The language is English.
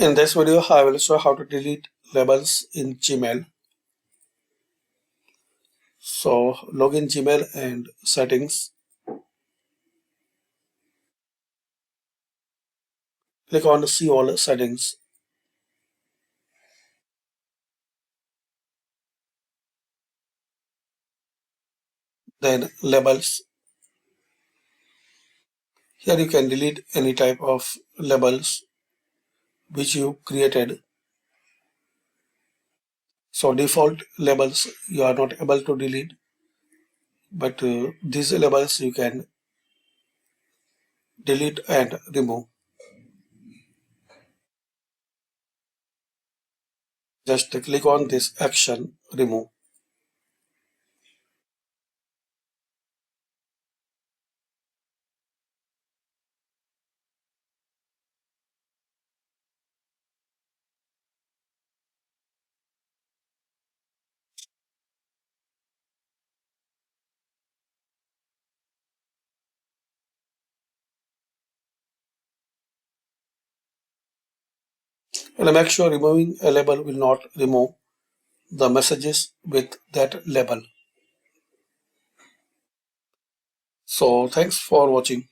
In this video, I will show how to delete labels in Gmail. So log in Gmail and settings. Click on see all settings. Then labels. Here you can delete any type of labels which you created. So default labels you are not able to delete, but these labels you can delete and remove. Just click on this action remove. And make sure removing a label will not remove the messages with that label. So thanks for watching.